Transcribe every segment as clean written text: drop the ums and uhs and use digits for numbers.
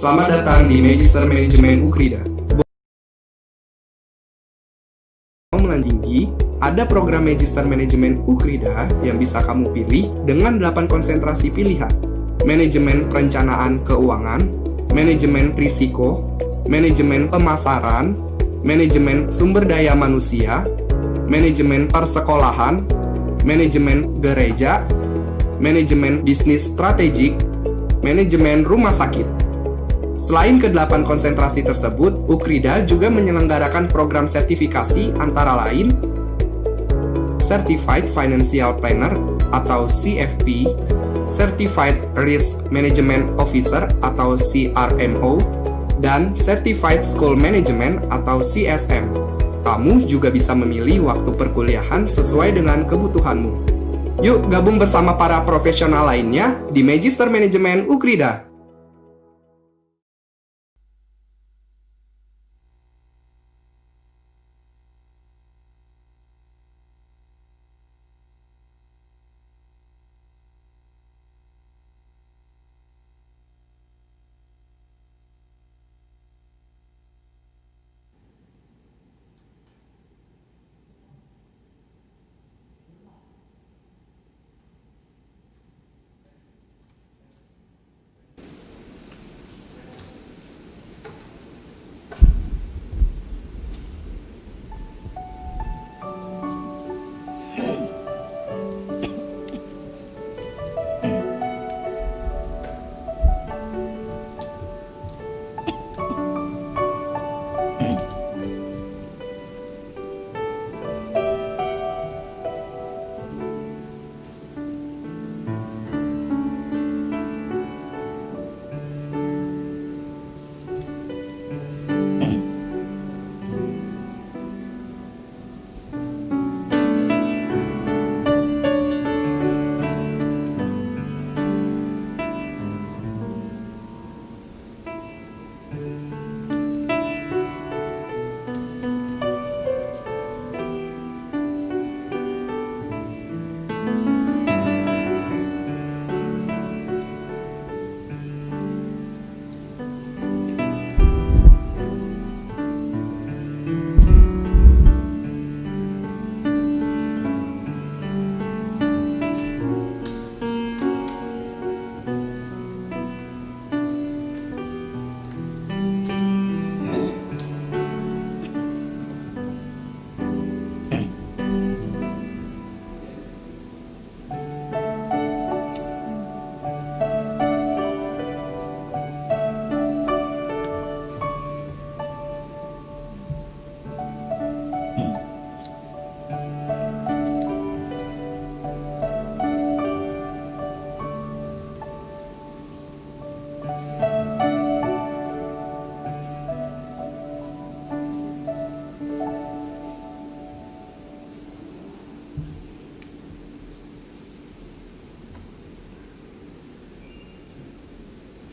Selamat datang di Magister Manajemen Ukrida. Perguruan tinggi, ada program Magister Manajemen Ukrida yang bisa kamu pilih dengan 8 konsentrasi pilihan. Manajemen Perencanaan Keuangan, Manajemen Risiko, Manajemen Pemasaran, Manajemen Sumber Daya Manusia, Manajemen Persekolahan, Manajemen Gereja, Manajemen Bisnis Strategik, Manajemen Rumah Sakit. Selain ke-8 konsentrasi tersebut, Ukrida juga menyelenggarakan program sertifikasi antara lain Certified Financial Planner atau CFP, Certified Risk Management Officer atau CRMO, dan Certified School Management atau CSM. Kamu juga bisa memilih waktu perkuliahan sesuai dengan kebutuhanmu. Yuk gabung bersama para profesional lainnya di Magister Manajemen Ukrida.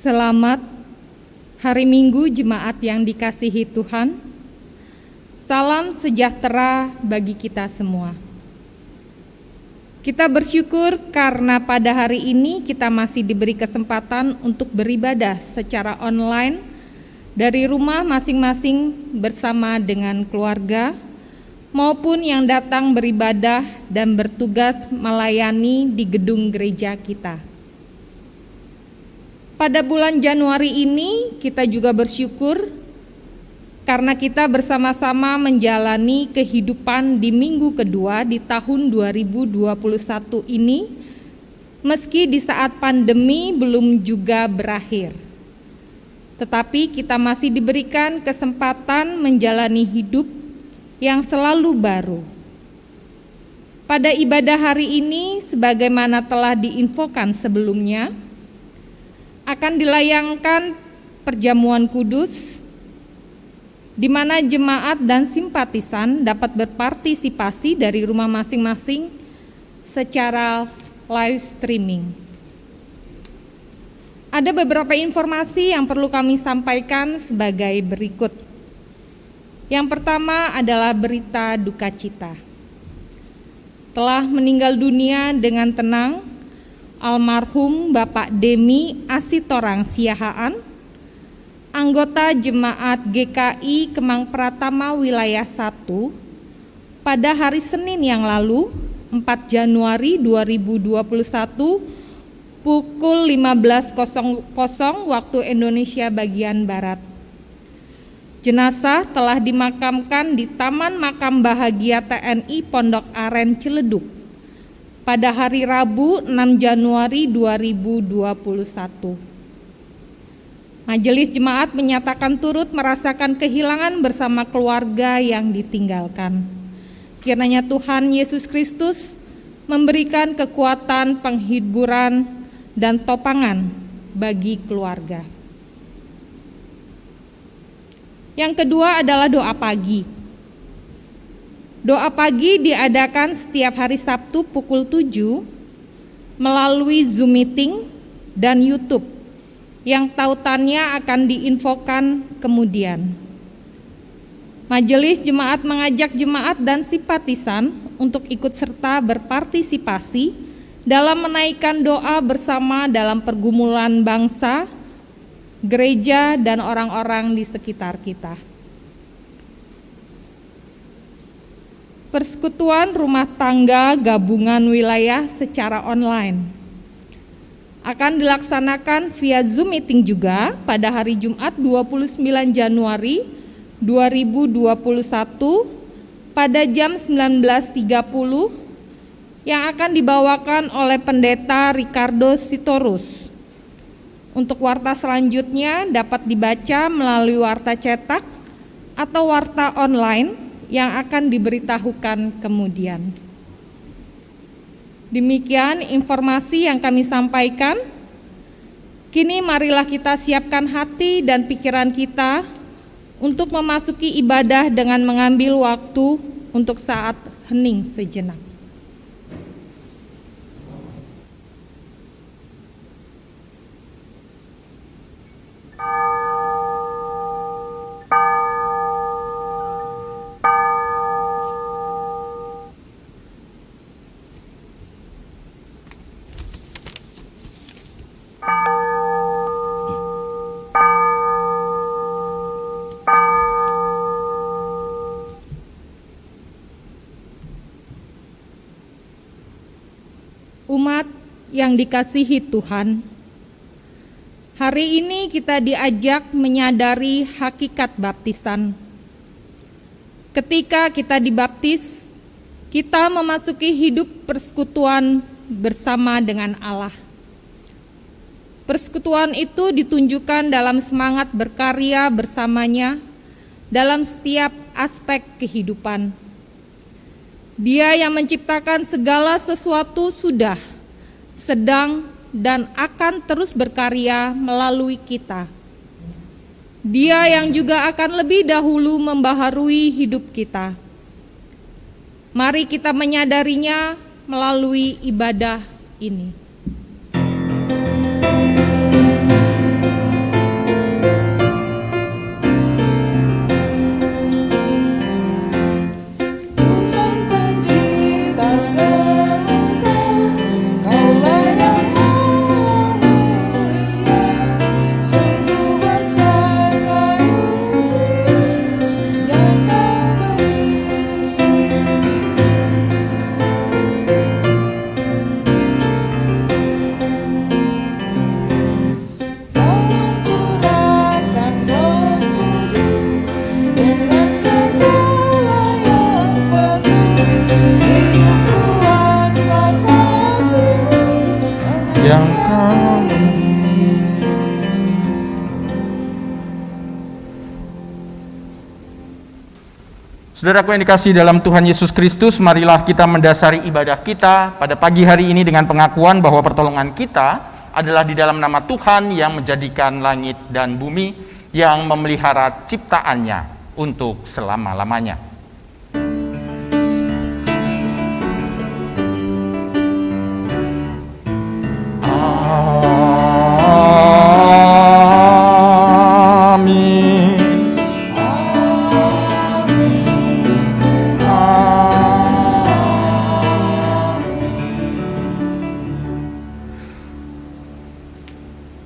Selamat hari Minggu jemaat yang dikasihi Tuhan. Salam sejahtera bagi kita semua. Kita bersyukur karena pada hari ini kita masih diberi kesempatan untuk beribadah secara online dari rumah masing-masing bersama dengan keluarga maupun yang datang beribadah dan bertugas melayani di gedung gereja kita. Pada bulan Januari ini kita juga bersyukur karena kita bersama-sama menjalani kehidupan di minggu kedua di tahun 2021 ini, meski di saat pandemi belum juga berakhir. Tetapi kita masih diberikan kesempatan menjalani hidup yang selalu baru. Pada ibadah hari ini, sebagaimana telah diinfokan sebelumnya, akan dilayangkan perjamuan kudus di mana jemaat dan simpatisan dapat berpartisipasi dari rumah masing-masing secara live streaming. Ada beberapa informasi yang perlu kami sampaikan sebagai berikut. Yang pertama adalah berita duka cita. Telah meninggal dunia dengan tenang almarhum Bapak Demi Asitorang Siahaan, anggota Jemaat GKI Kemang Pratama Wilayah 1 pada hari Senin yang lalu, 4 Januari 2021, pukul 15.00 waktu Indonesia bagian Barat. Jenazah telah dimakamkan di Taman Makam Bahagia TNI Pondok Aren Ciledug pada hari Rabu 6 Januari 2021. Majelis Jemaat menyatakan turut merasakan kehilangan bersama keluarga yang ditinggalkan. Kiranya Tuhan Yesus Kristus memberikan kekuatan, penghiburan, dan topangan bagi keluarga. Yang kedua adalah doa pagi. Doa pagi diadakan setiap hari Sabtu pukul 7 melalui Zoom meeting dan YouTube yang tautannya akan diinfokan kemudian. Majelis Jemaat mengajak jemaat dan simpatisan untuk ikut serta berpartisipasi dalam menaikkan doa bersama dalam pergumulan bangsa, gereja, dan orang-orang di sekitar kita. Persekutuan rumah tangga gabungan wilayah secara online akan dilaksanakan via Zoom meeting juga pada hari Jumat 29 Januari 2021 pada jam 19.30 yang akan dibawakan oleh Pendeta Ricardo Sitorus. Untuk warta selanjutnya dapat dibaca melalui warta cetak atau warta online yang akan diberitahukan kemudian. Demikian informasi yang kami sampaikan. Kini marilah kita siapkan hati dan pikiran kita untuk memasuki ibadah dengan mengambil waktu untuk saat hening sejenak. Umat yang dikasihi Tuhan, hari ini kita diajak menyadari hakikat baptisan. Ketika kita dibaptis, kita memasuki hidup persekutuan bersama dengan Allah. Persekutuan itu ditunjukkan dalam semangat berkarya bersamanya dalam setiap aspek kehidupan. Dia yang menciptakan segala sesuatu sudah, sedang, dan akan terus berkarya melalui kita. Dia yang juga akan lebih dahulu membaharui hidup kita. Mari kita menyadarinya melalui ibadah ini. Saudaraku yang dikasihi dalam Tuhan Yesus Kristus, marilah kita mendasari ibadah kita pada pagi hari ini dengan pengakuan bahwa pertolongan kita adalah di dalam nama Tuhan yang menjadikan langit dan bumi, yang memelihara ciptaannya untuk selama-lamanya.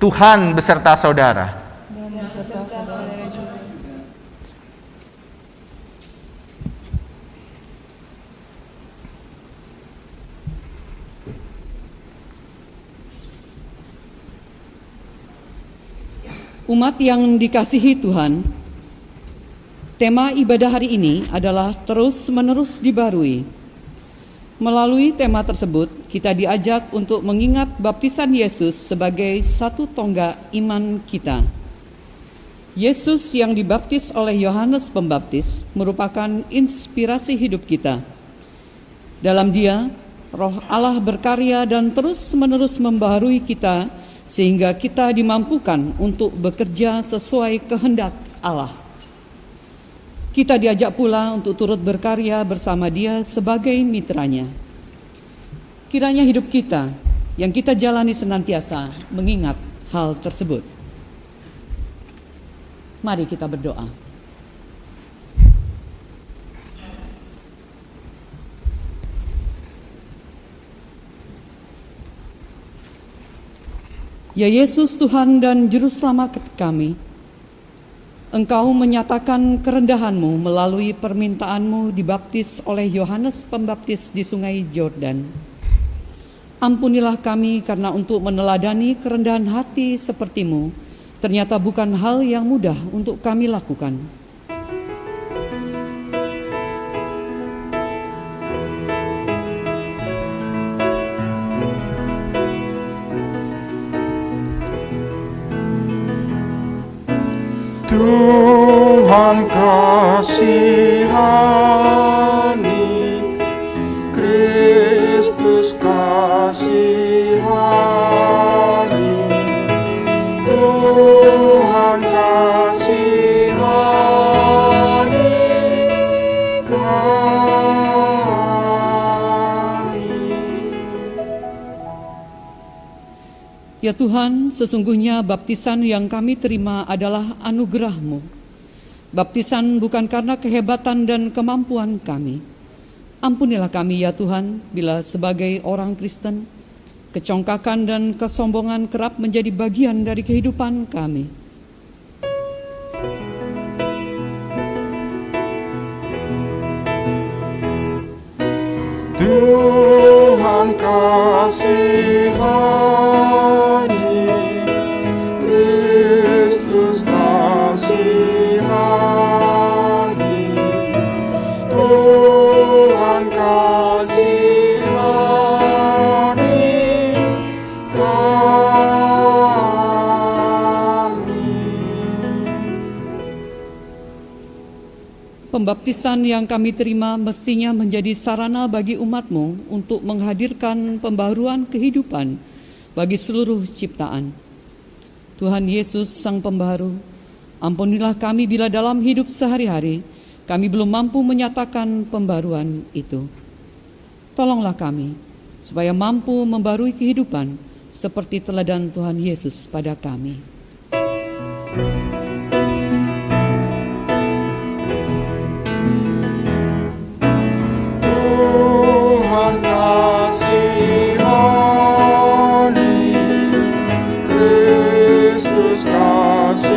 Tuhan beserta saudara. beserta saudara juga. Umat yang dikasihi Tuhan, tema ibadah hari ini adalah terus-menerus dibarui. Melalui tema tersebut, kita diajak untuk mengingat baptisan Yesus sebagai satu tonggak iman kita. Yesus yang dibaptis oleh Yohanes Pembaptis merupakan inspirasi hidup kita. Dalam Dia, Roh Allah berkarya dan terus-menerus membaharui kita sehingga kita dimampukan untuk bekerja sesuai kehendak Allah. Kita diajak pula untuk turut berkarya bersama Dia sebagai mitranya. Kiranya hidup kita yang kita jalani senantiasa mengingat hal tersebut. Mari kita berdoa. Ya Yesus, Tuhan dan Juru Selamat kami, Engkau menyatakan kerendahan-Mu melalui permintaan-Mu dibaptis oleh Yohanes Pembaptis di Sungai Yordan. Ampunilah kami karena untuk meneladani kerendahan hati seperti-Mu ternyata bukan hal yang mudah untuk kami lakukan. Tuhan kasihani, Kristus kasihani, Tuhan kasihani kami. Ya Tuhan, sesungguhnya baptisan yang kami terima adalah anugerah-Mu. Baptisan bukan karena kehebatan dan kemampuan kami. Ampunilah kami ya Tuhan, bila sebagai orang Kristen, kecongkakan dan kesombongan kerap menjadi bagian dari kehidupan kami. Tuhan kasihani, Kristus kasihani, Tuhan kasihani kami. Pembaptisan yang kami terima mestinya menjadi sarana bagi umat-Mu untuk menghadirkan pembaharuan kehidupan bagi seluruh ciptaan. Tuhan Yesus Sang Pembaharu, ampunilah kami bila dalam hidup sehari-hari kami belum mampu menyatakan pembaruan itu. Tolonglah kami supaya mampu membarui kehidupan seperti teladan Tuhan Yesus pada kami. Tuhan kasihani, Kristus kasihani,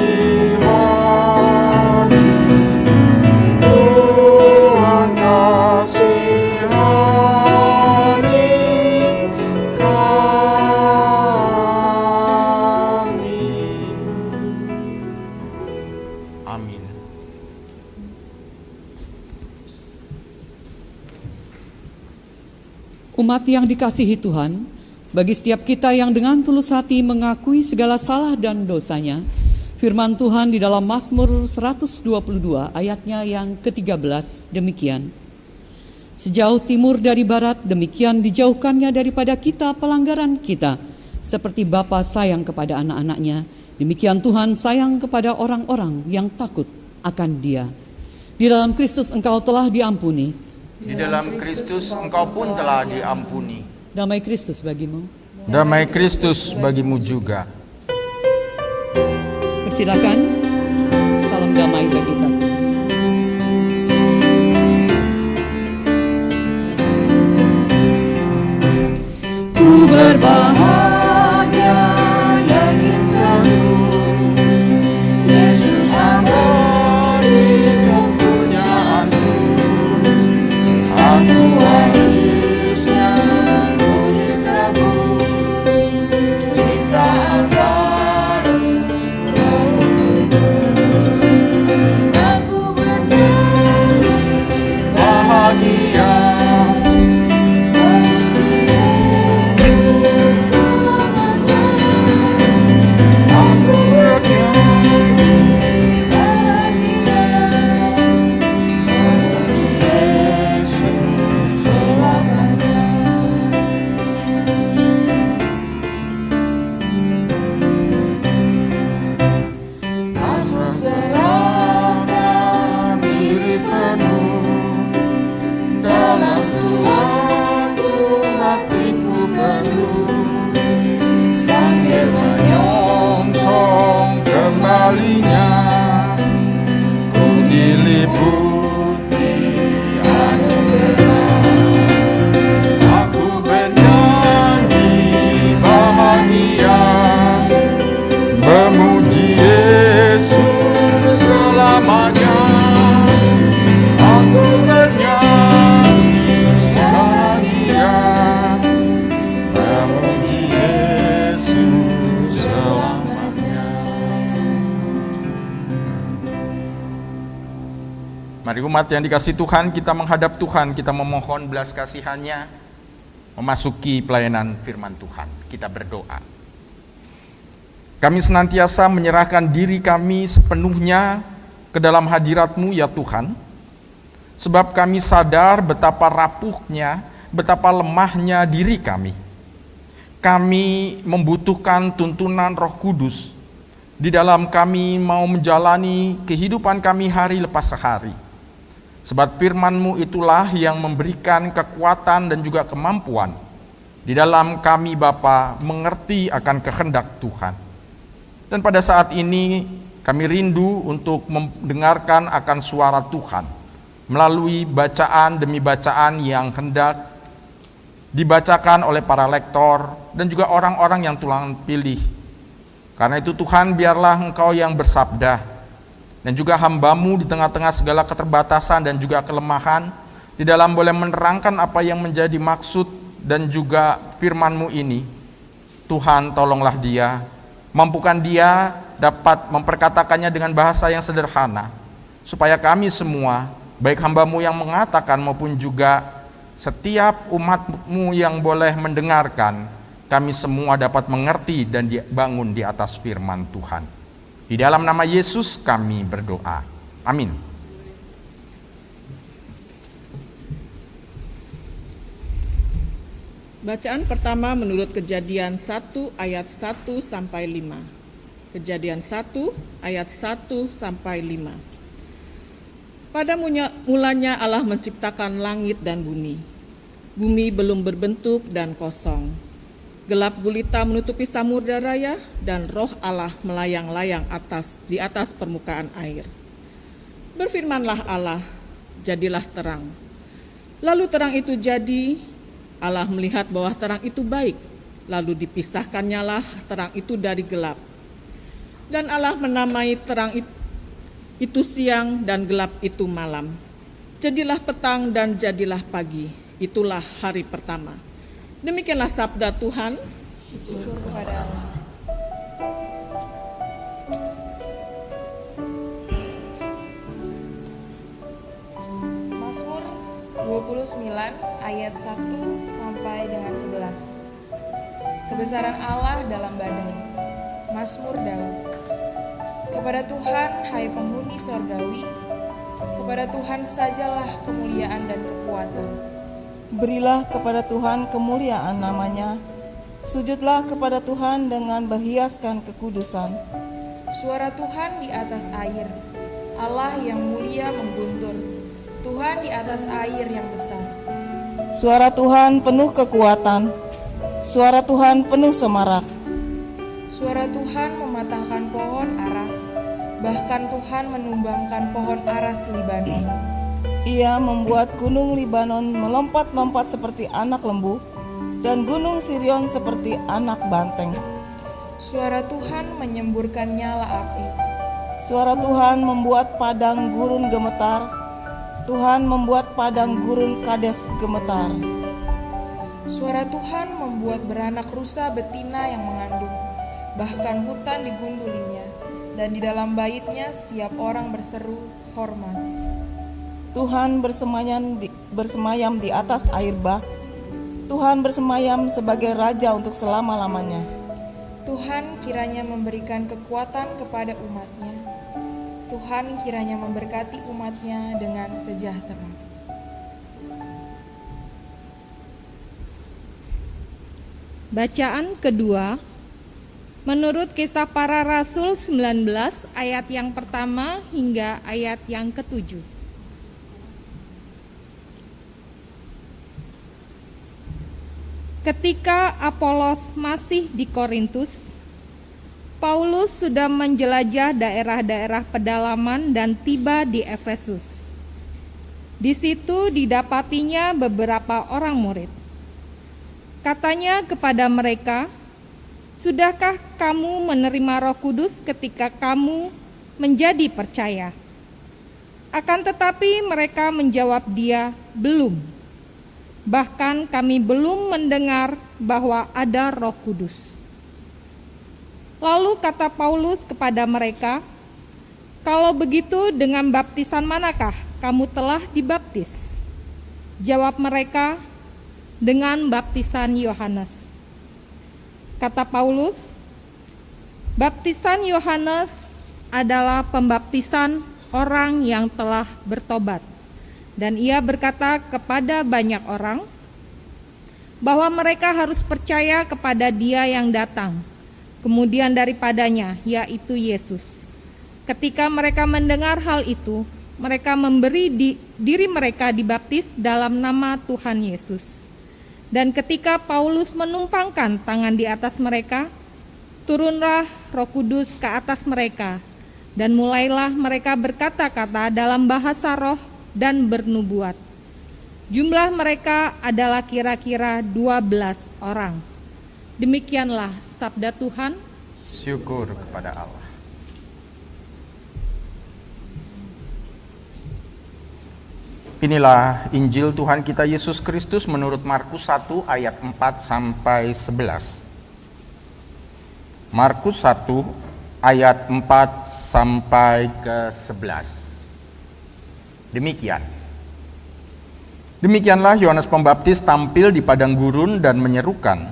Tuhan kasihani kami. Amin. Umat yang dikasihi Tuhan, bagi setiap kita yang dengan tulus hati mengakui segala salah dan dosanya, firman Tuhan di dalam Mazmur 122 ayatnya yang ke-13 demikian. Sejauh timur dari barat, demikian dijauhkannya daripada kita pelanggaran kita. Seperti Bapa sayang kepada anak-anaknya, demikian Tuhan sayang kepada orang-orang yang takut akan Dia. Di dalam Kristus engkau telah diampuni. Di dalam Kristus engkau pun telah diampuni. Damai Kristus bagimu. Damai Kristus bagimu juga. Persilakan, salam damai bagi kita semua. Ku berbahagia yakin teguh, Mari umat yang dikasihi Tuhan, kita menghadap Tuhan, kita memohon belas kasihan-Nya, memasuki pelayanan firman Tuhan. Kita berdoa. Kami senantiasa menyerahkan diri kami sepenuhnya ke dalam hadirat-Mu ya Tuhan, sebab kami sadar betapa rapuhnya, betapa lemahnya diri kami. Kami membutuhkan tuntunan Roh Kudus di dalam kami mau menjalani kehidupan kami hari lepas hari. Sebab firman-Mu itulah yang memberikan kekuatan dan juga kemampuan di dalam kami Bapa mengerti akan kehendak Tuhan. Dan pada saat ini kami rindu untuk mendengarkan akan suara Tuhan melalui bacaan demi bacaan yang hendak dibacakan oleh para lektor dan juga orang-orang yang Tuhan pilih. Karena itu Tuhan, biarlah Engkau yang bersabda, dan juga hamba-Mu di tengah-tengah segala keterbatasan dan juga kelemahan, di dalam boleh menerangkan apa yang menjadi maksud dan juga firman-Mu ini. Tuhan, tolonglah dia, mampukan dia dapat memperkatakannya dengan bahasa yang sederhana, supaya kami semua, baik hamba-Mu yang mengatakan maupun juga setiap umat-Mu yang boleh mendengarkan, kami semua dapat mengerti dan dibangun di atas firman Tuhan. Di dalam nama Yesus kami berdoa. Amin. Bacaan pertama menurut Kejadian 1 ayat 1 sampai 5. Kejadian 1 ayat 1 sampai 5. Pada mulanya Allah menciptakan langit dan bumi. Bumi belum berbentuk dan kosong. Gelap gulita menutupi samudera raya, dan roh Allah melayang-layang di atas permukaan air. Berfirmanlah Allah, jadilah terang. Lalu terang itu jadi. Allah melihat bahwa terang itu baik, lalu dipisahkannyalah terang itu dari gelap. Dan Allah menamai terang itu siang dan gelap itu malam. Jadilah petang dan jadilah pagi, itulah hari pertama. Demikianlah sabda Tuhan. Syukur kepada Allah. Mazmur 29 ayat 1 sampai dengan 11. Kebesaran Allah dalam badai. Mazmur Daud. Kepada Tuhan, hai penghuni sorgawi, kepada Tuhan sajalah kemuliaan dan kekuatan. Berilah kepada Tuhan kemuliaan namanya, sujudlah kepada Tuhan dengan berhiaskan kekudusan. Suara Tuhan di atas air, Allah yang mulia mengguntur, Tuhan di atas air yang besar. Suara Tuhan penuh kekuatan, suara Tuhan penuh semarak. Suara Tuhan mematahkan pohon aras, bahkan Tuhan menumbangkan pohon aras Libanon. Ia membuat gunung Libanon melompat-lompat seperti anak lembu, dan gunung Sirion seperti anak banteng. Suara Tuhan menyemburkan nyala api. Suara Tuhan membuat padang gurun gemetar, Tuhan membuat padang gurun Kades gemetar. Suara Tuhan membuat beranak rusa betina yang mengandung, bahkan hutan digundulinya, dan di dalam baitnya setiap orang berseru hormat. Tuhan bersemayam di atas air bah. Tuhan bersemayam sebagai raja untuk selama-lamanya. Tuhan kiranya memberikan kekuatan kepada umat-Nya. Tuhan kiranya memberkati umat-Nya dengan sejahtera. Bacaan kedua menurut Kisah Para Rasul 19 ayat yang pertama hingga ayat yang ke-7. Ketika Apolos masih di Korintus, Paulus sudah menjelajah daerah-daerah pedalaman dan tiba di Efesus. Di situ didapatinya beberapa orang murid. Katanya kepada mereka, "Sudahkah kamu menerima Roh Kudus ketika kamu menjadi percaya?" Akan tetapi mereka menjawab dia, "Belum. Bahkan kami belum mendengar bahwa ada Roh Kudus." Lalu kata Paulus kepada mereka, "Kalau begitu dengan baptisan manakah kamu telah dibaptis?" Jawab mereka, "Dengan baptisan Yohanes." Kata Paulus, baptisan Yohanes adalah pembaptisan orang yang telah bertobat. Dan ia berkata kepada banyak orang bahwa mereka harus percaya kepada Dia yang datang kemudian daripadanya, yaitu Yesus. Ketika mereka mendengar hal itu, mereka memberi diri mereka dibaptis dalam nama Tuhan Yesus. Dan ketika Paulus menumpangkan tangan di atas mereka, turunlah Roh Kudus ke atas mereka, dan mulailah mereka berkata-kata dalam bahasa roh dan bernubuat. Jumlah mereka adalah kira-kira 12 orang. Demikianlah sabda Tuhan. Syukur kepada Allah. Inilah Injil Tuhan kita Yesus Kristus menurut Markus 1 ayat 4 sampai 11. Markus 1 ayat 4 sampai ke 11. Demikianlah Yohanes Pembaptis tampil di padang gurun dan menyerukan,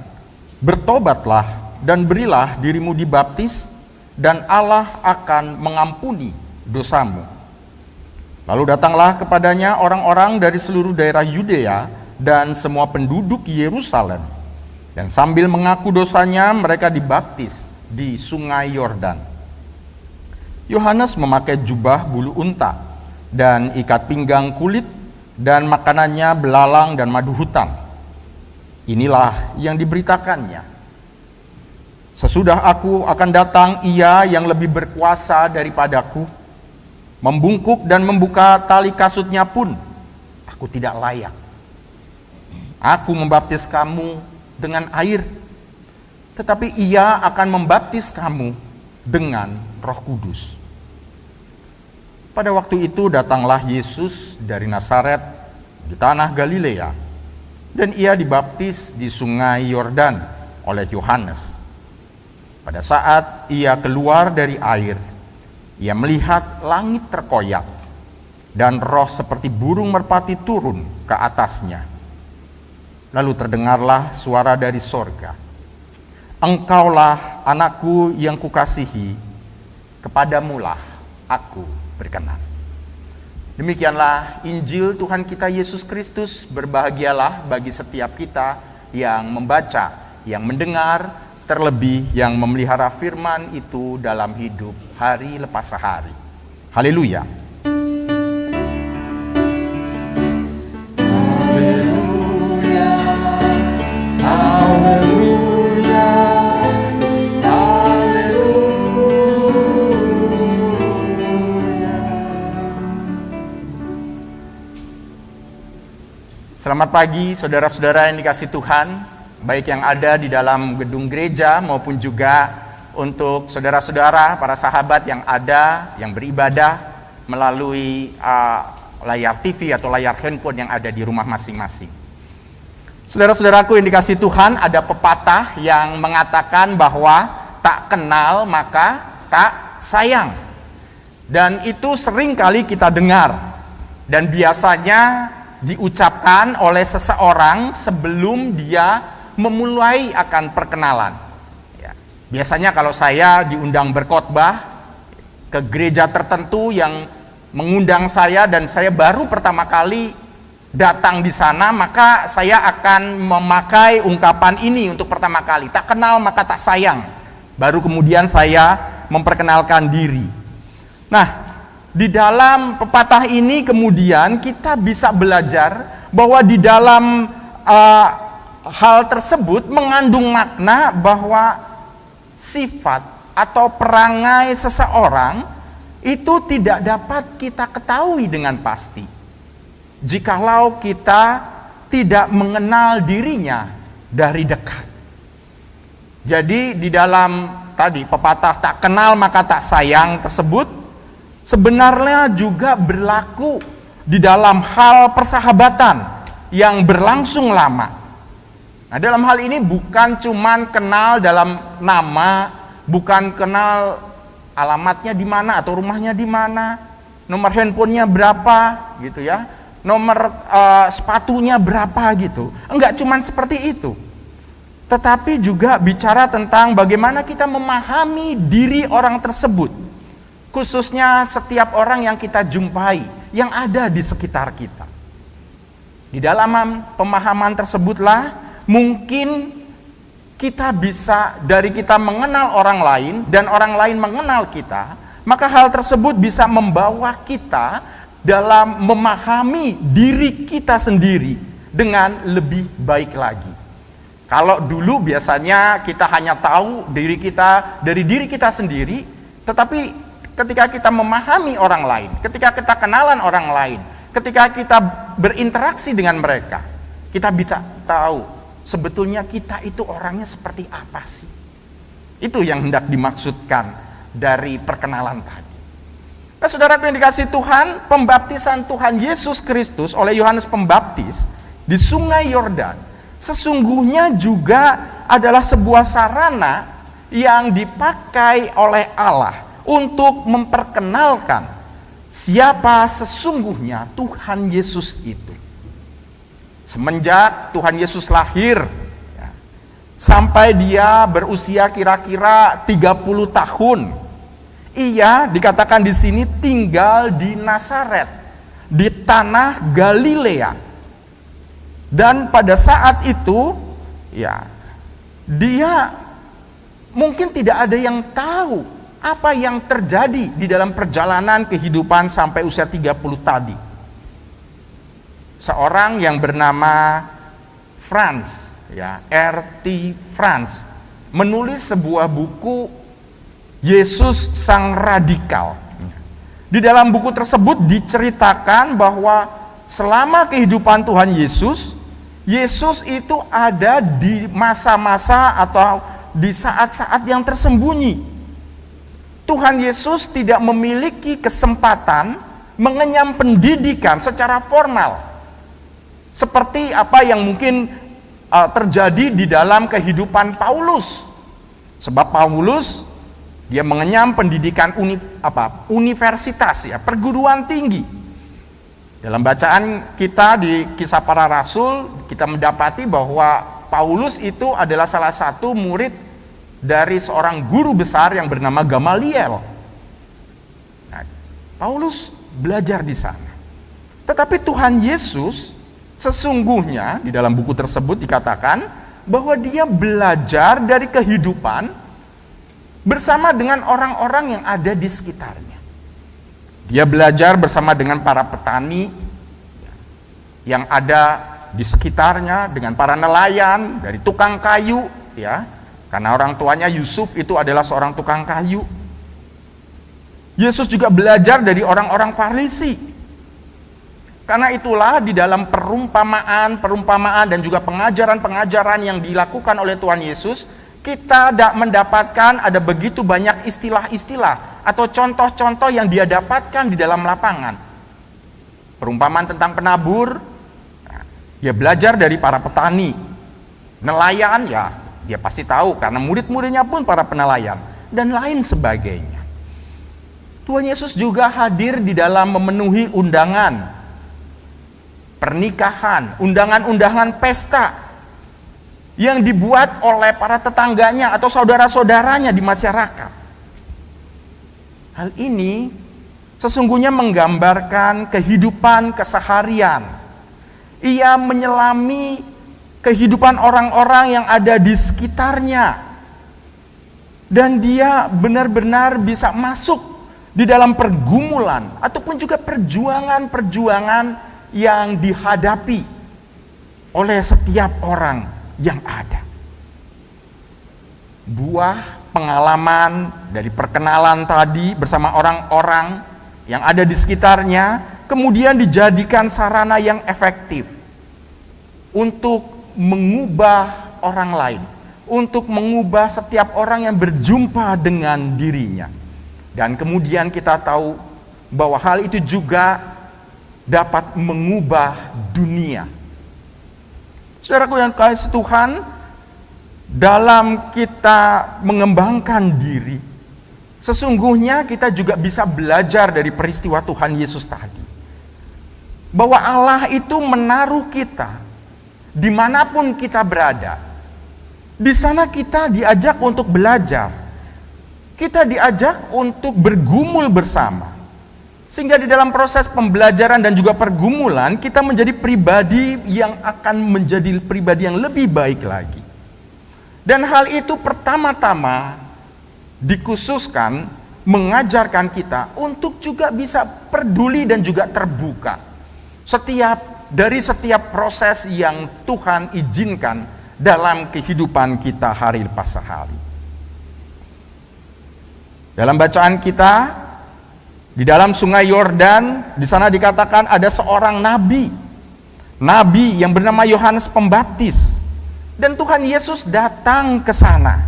"Bertobatlah dan berilah dirimu dibaptis, dan Allah akan mengampuni dosamu." Lalu datanglah kepadanya orang-orang dari seluruh daerah Yudea dan semua penduduk Yerusalem, dan sambil mengaku dosanya mereka dibaptis di sungai Yordan. Yohanes memakai jubah bulu unta dan ikat pinggang kulit, dan makanannya belalang dan madu hutan. Inilah yang diberitakannya, "Sesudah aku akan datang Ia yang lebih berkuasa daripadaku. Membungkuk dan membuka tali kasutnya pun aku tidak layak. Aku membaptis kamu dengan air, tetapi Ia akan membaptis kamu dengan Roh Kudus." Pada waktu itu datanglah Yesus dari Nazaret di tanah Galilea, dan Ia dibaptis di sungai Yordan oleh Yohanes. Pada saat Ia keluar dari air, Ia melihat langit terkoyak dan roh seperti burung merpati turun ke atasnya. Lalu terdengarlah suara dari sorga, "Engkaulah anakku yang kukasihi, kepadamulah aku berkenan." Demikianlah Injil Tuhan kita Yesus Kristus. Berbahagialah bagi setiap kita yang membaca, yang mendengar, terlebih yang memelihara firman itu dalam hidup hari lepas hari. Haleluya. Selamat pagi saudara-saudara yang dikasihi Tuhan, baik yang ada di dalam gedung gereja maupun juga untuk saudara-saudara, para sahabat yang ada, yang beribadah melalui layar TV atau layar handphone yang ada di rumah masing-masing. Saudara-saudaraku yang dikasihi Tuhan, ada pepatah yang mengatakan bahwa tak kenal maka tak sayang. Dan itu sering kali kita dengar, dan biasanya diucapkan oleh seseorang sebelum dia memulai akan perkenalan. Ya, biasanya kalau saya diundang berkhotbah ke gereja tertentu yang mengundang saya dan saya baru pertama kali datang di sana, maka saya akan memakai ungkapan ini untuk pertama kali. Tak kenal maka tak sayang. Baru kemudian saya memperkenalkan diri. Nah, di dalam pepatah ini kemudian kita bisa belajar bahwa di dalam hal tersebut mengandung makna bahwa sifat atau perangai seseorang itu tidak dapat kita ketahui dengan pasti jikalau kita tidak mengenal dirinya dari dekat. Jadi di dalam tadi pepatah tak kenal maka tak sayang tersebut sebenarnya juga berlaku di dalam hal persahabatan yang berlangsung lama. Nah, dalam hal ini bukan cuman kenal dalam nama, bukan kenal alamatnya di mana atau rumahnya di mana. nomor handphonenya berapa gitu ya, nomor sepatunya berapa gitu. Enggak cuman seperti itu, tetapi juga bicara tentang bagaimana kita memahami diri orang tersebut, khususnya setiap orang yang kita jumpai, yang ada di sekitar kita. Di dalam pemahaman tersebutlah mungkin kita bisa, dari kita mengenal orang lain dan orang lain mengenal kita, maka hal tersebut bisa membawa kita dalam memahami diri kita sendiri dengan lebih baik lagi. Kalau dulu biasanya kita hanya tahu diri kita dari diri kita sendiri, tetapi ketika kita memahami orang lain, ketika kita kenalan orang lain, ketika kita berinteraksi dengan mereka, kita bisa tahu sebetulnya kita itu orangnya seperti apa sih. Itu yang hendak dimaksudkan dari perkenalan tadi. Nah, saudaraku yang dikasihi Tuhan, pembaptisan Tuhan Yesus Kristus oleh Yohanes Pembaptis di Sungai Yordan sesungguhnya juga adalah sebuah sarana yang dipakai oleh Allah untuk memperkenalkan siapa sesungguhnya Tuhan Yesus itu. Semenjak Tuhan Yesus lahir ya, sampai dia berusia kira-kira 30 tahun, ia dikatakan di sini tinggal di Nazaret, di tanah Galilea. Dan pada saat itu ya, dia mungkin tidak ada yang tahu apa yang terjadi di dalam perjalanan kehidupan sampai usia 30 tadi. Seorang yang bernama Franz, ya, R.T. Franz, menulis sebuah buku Yesus Sang Radikal. Di dalam buku tersebut diceritakan bahwa selama kehidupan Tuhan Yesus, Yesus itu ada di masa-masa atau di saat-saat yang tersembunyi. Tuhan Yesus tidak memiliki kesempatan mengenyam pendidikan secara formal, seperti apa yang mungkin terjadi di dalam kehidupan Paulus. Sebab Paulus dia mengenyam pendidikan universitas, ya, perguruan tinggi. Dalam bacaan kita di Kisah Para Rasul, kita mendapati bahwa Paulus itu adalah salah satu murid dari seorang guru besar yang bernama Gamaliel. Nah, Paulus belajar di sana. Tetapi Tuhan Yesus sesungguhnya di dalam buku tersebut dikatakan bahwa dia belajar dari kehidupan bersama dengan orang-orang yang ada di sekitarnya. Dia belajar bersama dengan para petani yang ada di sekitarnya, dengan para nelayan, dari tukang kayu, ya, karena orang tuanya Yusuf itu adalah seorang tukang kayu. Yesus juga belajar dari orang-orang Farisi. Karena itulah di dalam perumpamaan dan juga pengajaran-pengajaran yang dilakukan oleh Tuhan Yesus, kita mendapatkan ada begitu banyak istilah-istilah atau contoh-contoh yang dia dapatkan di dalam lapangan. Perumpamaan tentang penabur, dia belajar dari para petani. Nelayan, ya dia pasti tahu karena murid-muridnya pun para penelayan, dan lain sebagainya. Tuhan Yesus juga hadir di dalam memenuhi undangan pernikahan, undangan-undangan pesta yang dibuat oleh para tetangganya atau saudara-saudaranya di masyarakat. Hal ini sesungguhnya menggambarkan kehidupan keseharian. Ia menyelami kehidupan orang-orang yang ada di sekitarnya. Dan dia benar-benar bisa masuk di dalam pergumulan ataupun juga perjuangan-perjuangan yang dihadapi oleh setiap orang yang ada. Buah pengalaman dari perkenalan tadi bersama orang-orang yang ada di sekitarnya kemudian dijadikan sarana yang efektif untuk mengubah orang lain, untuk mengubah setiap orang yang berjumpa dengan dirinya. Dan kemudian kita tahu bahwa hal itu juga dapat mengubah dunia. Saudaraku yang dikasihi Tuhan, dalam kita mengembangkan diri, Sesungguhnya kita juga bisa belajar dari peristiwa Tuhan Yesus tadi, bahwa Allah itu menaruh kita dimanapun kita berada. Di sana kita diajak untuk belajar, kita diajak untuk bergumul bersama, sehingga di dalam proses pembelajaran dan juga pergumulan kita menjadi pribadi yang akan menjadi pribadi yang lebih baik lagi. Dan hal itu pertama-tama dikhususkan mengajarkan kita untuk juga bisa peduli dan juga terbuka dari setiap proses yang Tuhan izinkan dalam kehidupan kita hari lepas hari. Dalam bacaan kita di dalam Sungai Yordan, di sana dikatakan ada seorang nabi yang bernama Yohanes Pembaptis, dan Tuhan Yesus datang ke sana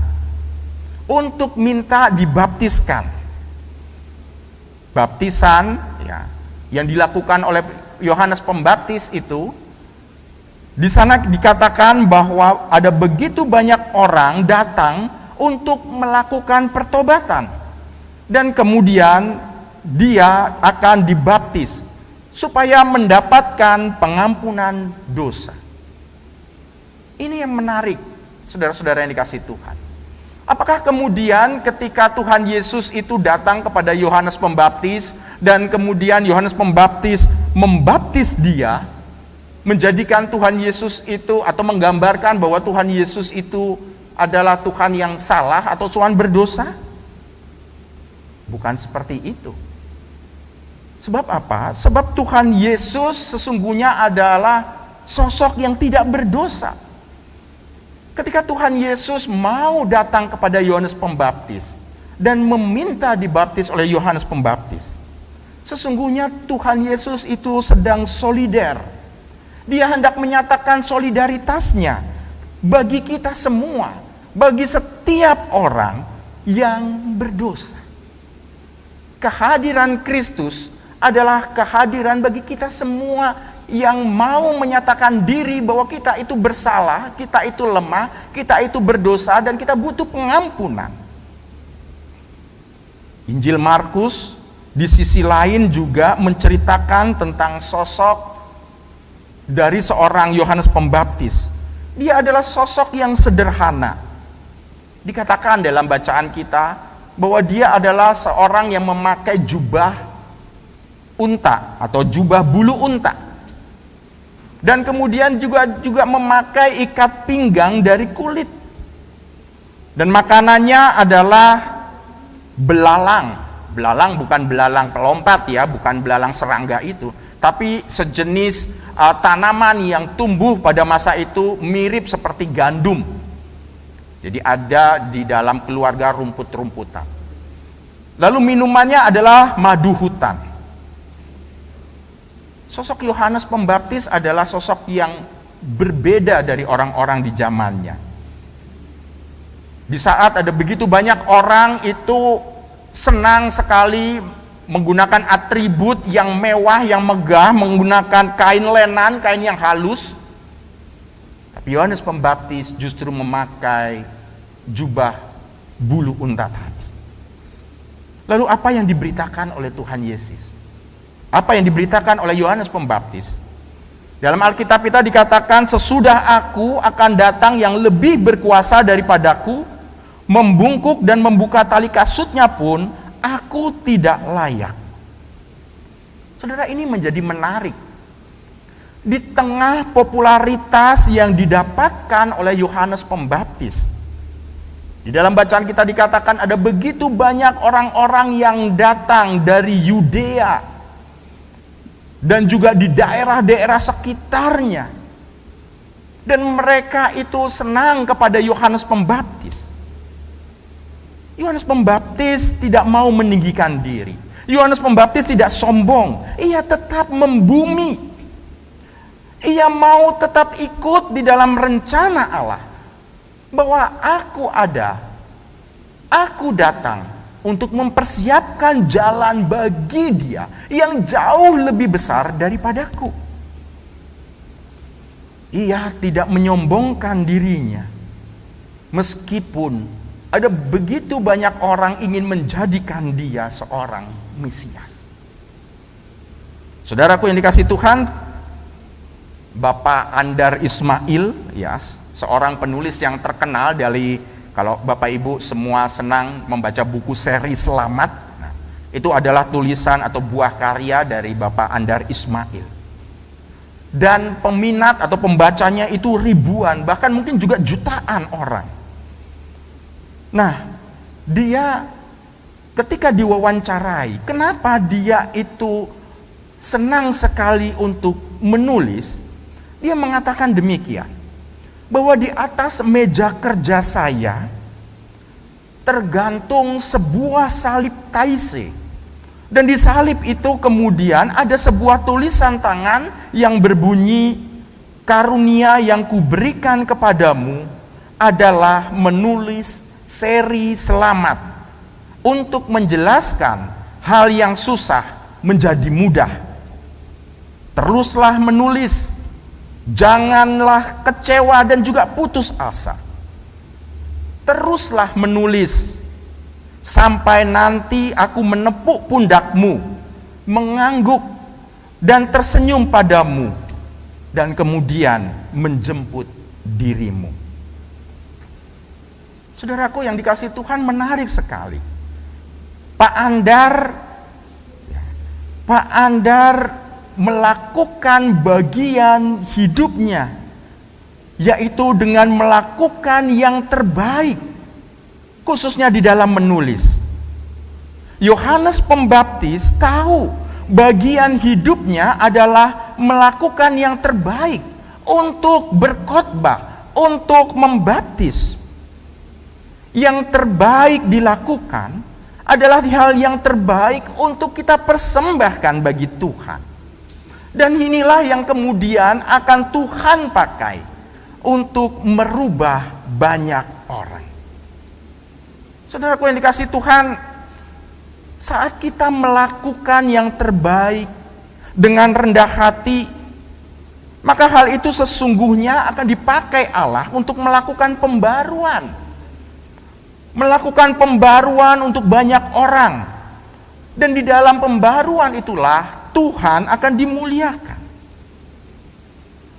untuk minta dibaptiskan. Baptisan yang dilakukan oleh Yohanes Pembaptis itu, di sana dikatakan bahwa ada begitu banyak orang datang untuk melakukan pertobatan, dan kemudian dia akan dibaptis supaya mendapatkan pengampunan dosa. Ini yang menarik, saudara-saudara yang dikasihi Tuhan. Apakah kemudian ketika Tuhan Yesus itu datang kepada Yohanes Pembaptis, dan kemudian Yohanes Pembaptis membaptis dia, menjadikan Tuhan Yesus itu, atau menggambarkan bahwa Tuhan Yesus itu adalah Tuhan yang salah atau Tuhan berdosa? Bukan seperti itu. Sebab apa? Sebab Tuhan Yesus sesungguhnya adalah sosok yang tidak berdosa. Ketika Tuhan Yesus mau datang kepada Yohanes Pembaptis dan meminta dibaptis oleh Yohanes Pembaptis, sesungguhnya Tuhan Yesus itu sedang solider. Dia hendak menyatakan solidaritasnya bagi kita semua, bagi setiap orang yang berdosa. Kehadiran Kristus adalah kehadiran bagi kita semua yang mau menyatakan diri bahwa kita itu bersalah, kita itu lemah, kita itu berdosa, dan kita butuh pengampunan. Injil Markus di sisi lain juga menceritakan tentang sosok dari seorang Yohanes Pembaptis. Dia adalah sosok yang sederhana. Dikatakan dalam bacaan kita bahwa dia adalah seorang yang memakai jubah unta atau jubah bulu unta. Dan kemudian juga memakai ikat pinggang dari kulit. Dan makanannya adalah belalang. Belalang bukan belalang pelompat ya, bukan belalang serangga itu, tapi sejenis tanaman yang tumbuh pada masa itu mirip seperti gandum. Jadi ada di dalam keluarga rumput-rumputan. Lalu minumannya adalah madu hutan. Sosok Yohanes Pembaptis adalah sosok yang berbeda dari orang-orang di zamannya. Di saat ada begitu banyak orang itu senang sekali menggunakan atribut yang mewah, yang megah, menggunakan kain lenan, kain yang halus. Tapi Yohanes Pembaptis justru memakai jubah bulu unta tadi. Lalu apa yang diberitakan oleh Tuhan Yesus? Apa yang diberitakan oleh Yohanes Pembaptis? Dalam Alkitab kita dikatakan, sesudah aku akan datang yang lebih berkuasa daripadaku, membungkuk dan membuka tali kasutnya pun aku tidak layak. Saudara, ini menjadi menarik. Di tengah popularitas yang didapatkan oleh Yohanes Pembaptis, di dalam bacaan kita dikatakan ada begitu banyak orang-orang yang datang dari Yudea dan juga di daerah-daerah sekitarnya, dan mereka itu senang kepada Yohanes Pembaptis. Yohanes Pembaptis tidak mau meninggikan diri. Yohanes Pembaptis tidak sombong. Ia tetap membumi. Ia mau tetap ikut di dalam rencana Allah, bahwa aku datang untuk mempersiapkan jalan bagi dia yang jauh lebih besar daripadaku. Ia tidak menyombongkan dirinya, meskipun ada begitu banyak orang ingin menjadikan dia seorang Mesias. Saudaraku yang dikasihi Tuhan, Bapak Andar Ismail, ya, seorang penulis yang terkenal dari, kalau Bapak Ibu semua senang membaca buku seri Selamat, nah, itu adalah tulisan atau buah karya dari Bapak Andar Ismail. Dan peminat atau pembacanya itu ribuan, bahkan mungkin juga jutaan orang. Nah, dia ketika diwawancarai, kenapa dia itu senang sekali untuk menulis? Dia mengatakan demikian, bahwa di atas meja kerja saya tergantung sebuah salib taise, dan di salib itu kemudian ada sebuah tulisan tangan yang berbunyi, karunia yang kuberikan kepadamu adalah menulis seri Selamat untuk menjelaskan hal yang susah menjadi mudah. Teruslah menulis, janganlah kecewa dan juga putus asa. Teruslah menulis sampai nanti aku menepuk pundakmu, mengangguk dan tersenyum padamu, dan kemudian menjemput dirimu. Saudaraku yang dikasihi Tuhan, menarik sekali. Pak Andar melakukan bagian hidupnya, yaitu dengan melakukan yang terbaik, khususnya di dalam menulis. Yohanes Pembaptis tahu bagian hidupnya adalah melakukan yang terbaik untuk berkhotbah, untuk membaptis. Yang terbaik dilakukan adalah hal yang terbaik untuk kita persembahkan bagi Tuhan. Dan inilah yang kemudian akan Tuhan pakai untuk merubah banyak orang. Saudaraku yang dikasihi Tuhan, saat kita melakukan yang terbaik dengan rendah hati, maka hal itu sesungguhnya akan dipakai Allah untuk melakukan pembaruan. Melakukan pembaruan untuk banyak orang. Dan di dalam pembaruan itulah Tuhan akan dimuliakan.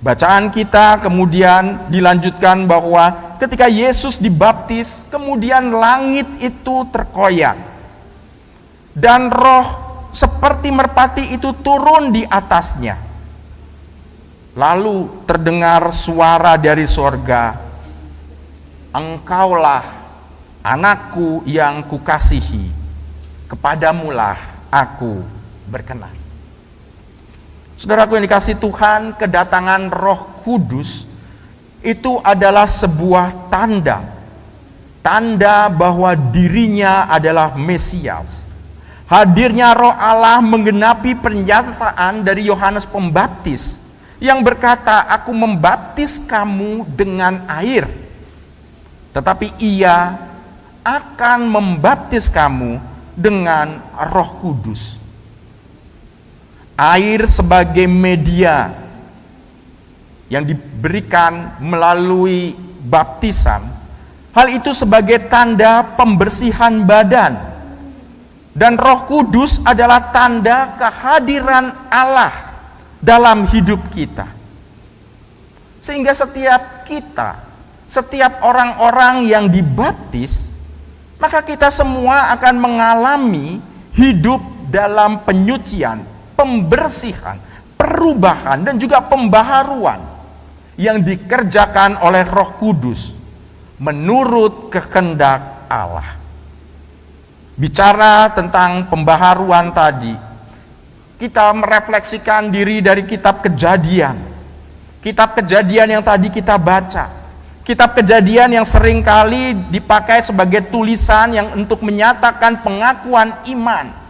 Bacaan kita kemudian dilanjutkan bahwa ketika Yesus dibaptis, kemudian langit itu terkoyak. Dan roh seperti merpati itu turun di atasnya. Lalu terdengar suara dari sorga, "Engkaulah anakku yang kukasihi, kepadamulah aku berkenan." Saudaraku yang dikasihi Tuhan, kedatangan Roh Kudus itu adalah sebuah tanda bahwa dirinya adalah Mesias. Hadirnya Roh Allah menggenapi pernyataan dari Yohanes Pembaptis yang berkata, "Aku membaptis kamu dengan air, tetapi Ia akan membaptis kamu dengan Roh Kudus." Air sebagai media yang diberikan melalui baptisan, hal itu sebagai tanda pembersihan badan. Dan Roh Kudus adalah tanda kehadiran Allah dalam hidup kita. Sehingga setiap orang-orang yang dibaptis, maka kita semua akan mengalami hidup dalam penyucian, pembersihan, perubahan, dan juga pembaharuan yang dikerjakan oleh Roh Kudus menurut kehendak Allah. Bicara tentang pembaharuan tadi, kita merefleksikan diri dari kitab Kejadian. Kitab Kejadian yang tadi kita baca. Kitab Kejadian yang seringkali dipakai sebagai tulisan yang untuk menyatakan pengakuan iman.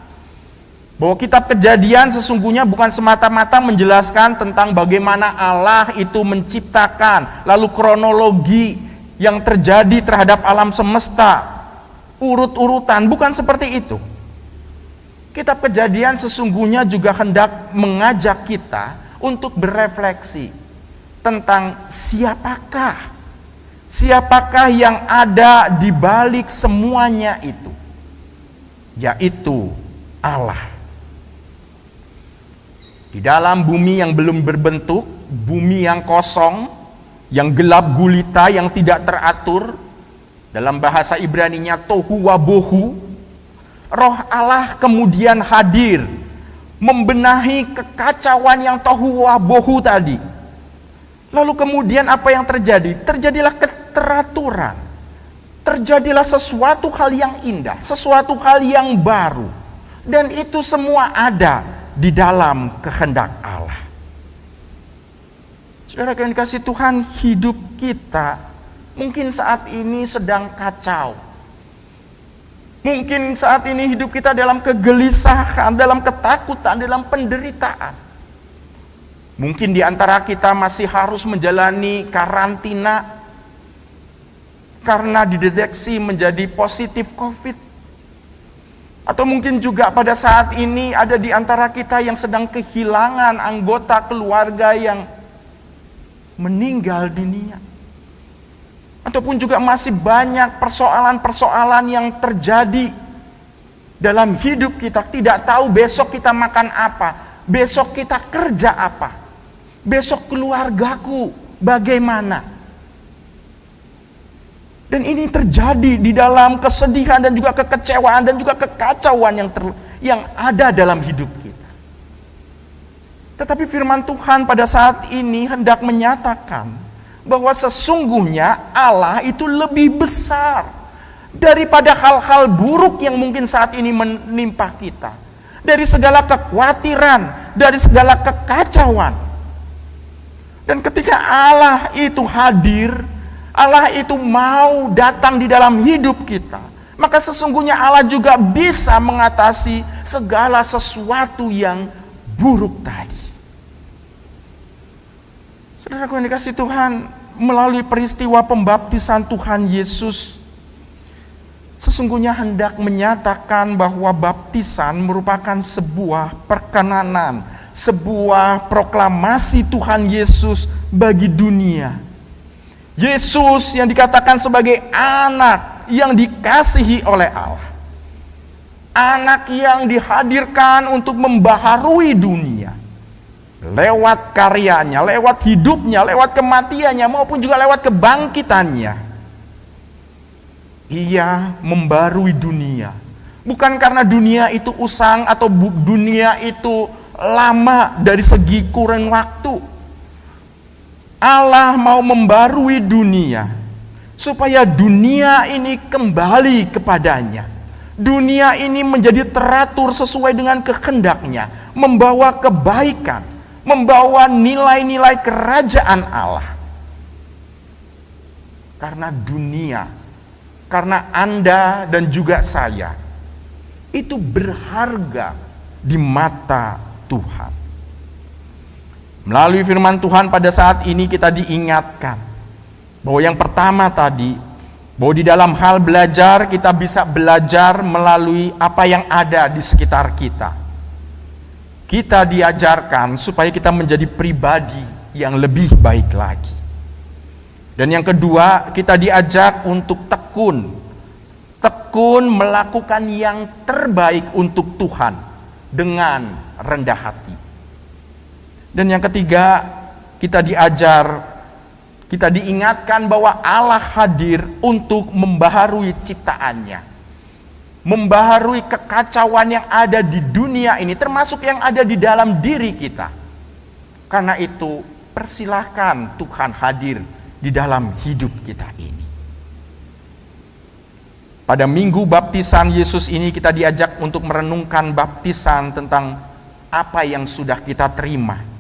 Bahwa kitab Kejadian sesungguhnya bukan semata-mata menjelaskan tentang bagaimana Allah itu menciptakan, lalu kronologi yang terjadi terhadap alam semesta, urut-urutan, bukan seperti itu. Kitab Kejadian sesungguhnya juga hendak mengajak kita untuk berefleksi tentang siapakah Siapakah yang ada di balik semuanya itu? Yaitu Allah. Di dalam bumi yang belum berbentuk, bumi yang kosong, yang gelap gulita, yang tidak teratur, dalam bahasa Ibraninya tohu wabohu, Roh Allah kemudian hadir, membenahi kekacauan yang tohu wabohu tadi. Lalu kemudian apa yang terjadi? Terjadilah keteraturan. Terjadilah sesuatu hal yang indah, sesuatu hal yang baru. Dan itu semua ada di dalam kehendak Allah. Saudara yang dikasihi Tuhan, hidup kita mungkin saat ini sedang kacau. Mungkin saat ini hidup kita dalam kegelisahan, dalam ketakutan, dalam penderitaan. Mungkin di antara kita masih harus menjalani karantina karena dideteksi menjadi positif COVID. Atau mungkin juga pada saat ini ada di antara kita yang sedang kehilangan anggota keluarga yang meninggal dunia. Ataupun juga masih banyak persoalan-persoalan yang terjadi dalam hidup kita. Tidak tahu besok kita makan apa, besok kita kerja apa, besok keluargaku bagaimana. Dan ini terjadi di dalam kesedihan dan juga kekecewaan dan juga kekacauan yang ada dalam hidup kita. Tetapi firman Tuhan pada saat ini hendak menyatakan bahwa sesungguhnya Allah itu lebih besar daripada hal-hal buruk yang mungkin saat ini menimpa kita. Dari segala kekhawatiran, dari segala kekacauan. Dan ketika Allah itu hadir, Allah itu mau datang di dalam hidup kita, maka sesungguhnya Allah juga bisa mengatasi segala sesuatu yang buruk tadi. Saudaraku yang dikasihi Tuhan, melalui peristiwa pembaptisan Tuhan Yesus, sesungguhnya hendak menyatakan bahwa baptisan merupakan sebuah perkenanan, sebuah proklamasi Tuhan Yesus bagi dunia. Yesus yang dikatakan sebagai anak yang dikasihi oleh Allah. Anak yang dihadirkan untuk membaharui dunia. Lewat karyanya, lewat hidupnya, lewat kematiannya, maupun juga lewat kebangkitannya. Ia membarui dunia. Bukan karena dunia itu usang atau dunia itu lama dari segi kurun waktu. Allah mau membarui dunia supaya dunia ini kembali kepadanya. Dunia ini menjadi teratur sesuai dengan kehendaknya, membawa kebaikan, membawa nilai-nilai kerajaan Allah. Karena dunia, karena Anda dan juga saya, itu berharga di mata Tuhan. Melalui firman Tuhan pada saat ini kita diingatkan bahwa yang pertama tadi, bahwa di dalam hal belajar kita bisa belajar melalui apa yang ada di sekitar kita. Kita diajarkan supaya kita menjadi pribadi yang lebih baik lagi. Dan yang kedua, kita diajak untuk tekun melakukan yang terbaik untuk Tuhan dengan rendah hati. Dan yang ketiga, kita diingatkan bahwa Allah hadir untuk membaharui ciptaannya, membaharui kekacauan yang ada di dunia ini, termasuk yang ada di dalam diri kita. Karena itu, persilahkan Tuhan hadir di dalam hidup kita ini. Pada minggu baptisan Yesus ini kita diajak untuk merenungkan baptisan tentang apa yang sudah kita terima.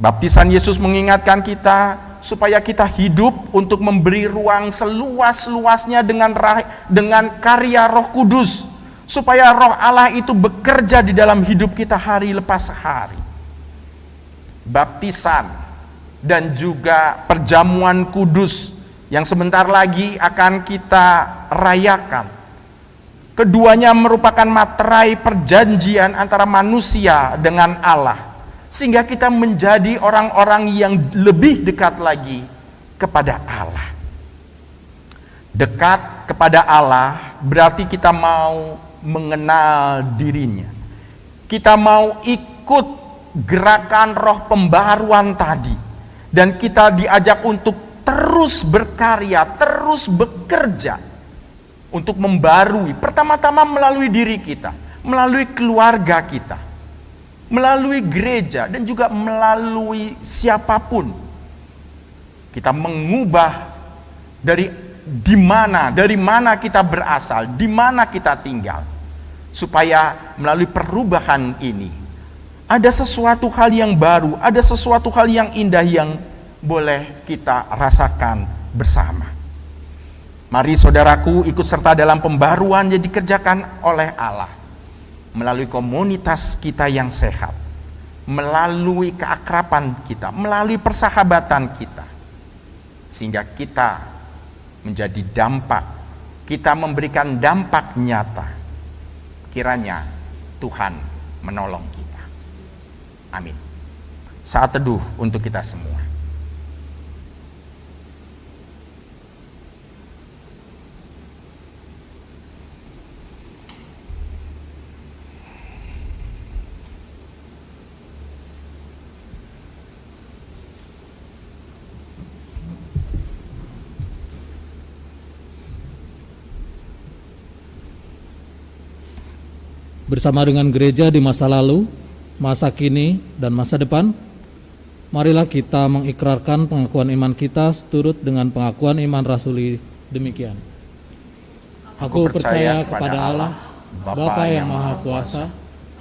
Baptisan Yesus mengingatkan kita supaya kita hidup untuk memberi ruang seluas-luasnya dengan karya Roh Kudus, supaya Roh Allah itu bekerja di dalam hidup kita hari lepas hari. Baptisan dan juga perjamuan kudus yang sebentar lagi akan kita rayakan. Keduanya merupakan materai perjanjian antara manusia dengan Allah, sehingga kita menjadi orang-orang yang lebih dekat lagi kepada Allah. Dekat kepada Allah berarti kita mau mengenal dirinya. Kita mau ikut gerakan roh pembaruan tadi. Dan kita diajak untuk terus berkarya, terus bekerja untuk membarui. Pertama-tama melalui diri kita, melalui keluarga kita, melalui gereja, dan juga melalui siapapun. Kita mengubah dari mana kita berasal, di mana kita tinggal, supaya melalui perubahan ini ada sesuatu hal yang baru, ada sesuatu hal yang indah yang boleh kita rasakan bersama. Mari saudaraku ikut serta dalam pembaruan yang dikerjakan oleh Allah melalui komunitas kita yang sehat, melalui keakraban kita, melalui persahabatan kita, sehingga kita menjadi dampak, kita memberikan dampak nyata. Kiranya Tuhan menolong kita. Amin. Saat teduh untuk kita semua. Bersama dengan gereja di masa lalu, masa kini, dan masa depan, marilah kita mengikrarkan pengakuan iman kita seturut dengan pengakuan iman rasuli demikian. Aku percaya kepada Allah, Bapa yang Maha Kuasa,